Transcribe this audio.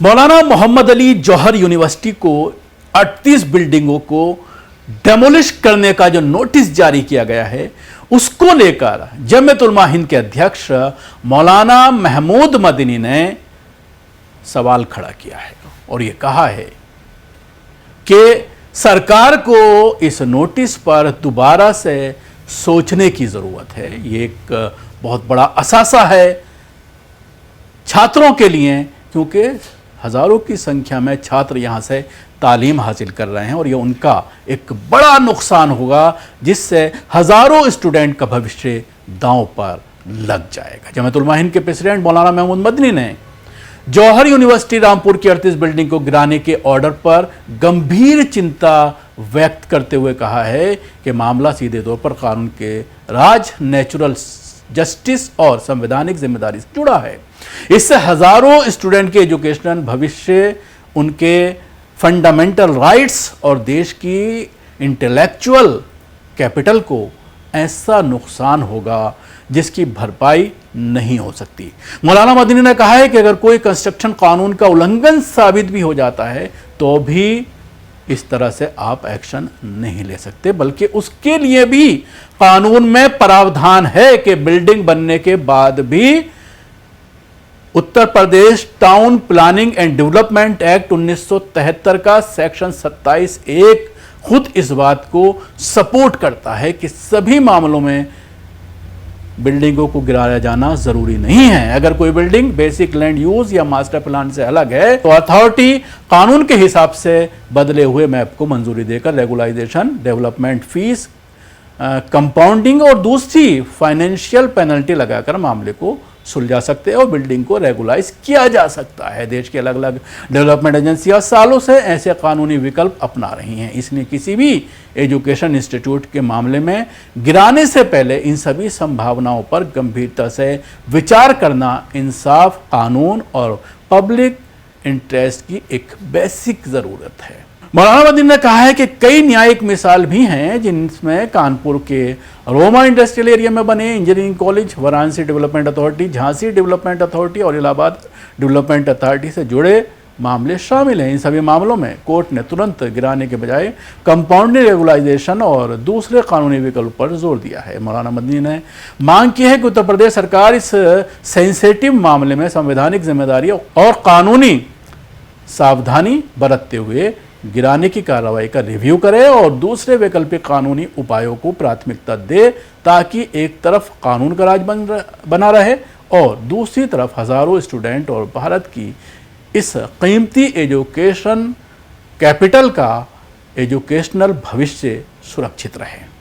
मौलाना मोहम्मद अली जौहर university को 38 बिल्डिंगों को डेमोलिश करने का जो नोटिस जारी किया गया है, उसको लेकर जमीयत उलमा हिंद के अध्यक्ष मौलाना महमूद मदनी ने सवाल खड़ा किया है और ये कहा है कि सरकार को इस नोटिस पर दोबारा से सोचने की ज़रूरत है। ये एक बहुत बड़ा असासा है छात्रों के लिए, क्योंकि हज़ारों की संख्या में छात्र यहाँ से तालीम हासिल कर रहे हैं और ये उनका एक बड़ा नुकसान होगा, जिससे हज़ारों स्टूडेंट का भविष्य दांव पर लग जाएगा। जमीयत उलमा हिंद के प्रेसिडेंट मौलाना महमूद मदनी ने जौहर यूनिवर्सिटी रामपुर की 38 बिल्डिंग को गिराने के ऑर्डर पर गंभीर चिंता व्यक्त करते हुए कहा है कि मामला सीधे तौर पर कानून के राज, नेचुरल जस्टिस और संवैधानिक जिम्मेदारी से जुड़ा है। इससे हजारों स्टूडेंट के एजुकेशनल भविष्य, उनके फंडामेंटल राइट्स और देश की इंटेलेक्चुअल कैपिटल को ऐसा नुकसान होगा जिसकी भरपाई नहीं हो सकती। मौलाना मदनी ने कहा है कि अगर कोई कंस्ट्रक्शन कानून का उल्लंघन साबित भी हो जाता है तो भी इस तरह से आप एक्शन नहीं ले सकते, बल्कि उसके लिए भी कानून में प्रावधान है कि बिल्डिंग बनने के बाद भी Uttar Pradesh town planning and development act 1973 का सेक्शन 27(1) खुद इस बात को सपोर्ट करता है कि सभी मामलों में बिल्डिंगों को गिराया जाना जरूरी नहीं है। अगर कोई बिल्डिंग बेसिक लैंड यूज या मास्टर प्लान से अलग है तो अथॉरिटी कानून के हिसाब से बदले हुए मैप को मंजूरी देकर रेगुलाइजेशन, डेवलपमेंट फीस, कंपाउंडिंग और दूसरी फाइनेंशियल पेनल्टी लगाकर मामले को सुलझा सकते हैं और बिल्डिंग को रेगुलाइज किया जा सकता है। देश की अलग अलग डेवलपमेंट एजेंसियां सालों से ऐसे कानूनी विकल्प अपना रही हैं, इसलिए किसी भी एजुकेशन इंस्टीट्यूट के मामले में गिराने से पहले इन सभी संभावनाओं पर गंभीरता से विचार करना इंसाफ, कानून और पब्लिक इंटरेस्ट की एक बेसिक ज़रूरत है। मौलाना मदनी ने कहा है कि कई न्यायिक मिसाल भी हैं, जिनमें कानपुर के रोमा इंडस्ट्रियल एरिया में बने engineering college, Varanasi development authority, Jhansi development authority और इलाहाबाद डेवलपमेंट अथॉरिटी से जुड़े मामले शामिल हैं। इन सभी मामलों में कोर्ट ने तुरंत गिराने के बजाय कंपाउंडिंग, रेगुलाइजेशन और दूसरे कानूनी विकल्प पर जोर दिया है। मौलाना मदनी ने मांग की है कि उत्तर प्रदेश सरकार इस सेंसिटिव मामले में संवैधानिक जिम्मेदारी और कानूनी सावधानी बरतते हुए गिराने की कार्रवाई का रिव्यू करे और दूसरे वैकल्पिक कानूनी उपायों को प्राथमिकता दे, ताकि एक तरफ कानून का राज बना रहे और दूसरी तरफ हजारों स्टूडेंट और भारत की इस कीमती एजुकेशन कैपिटल का एजुकेशनल भविष्य सुरक्षित रहे।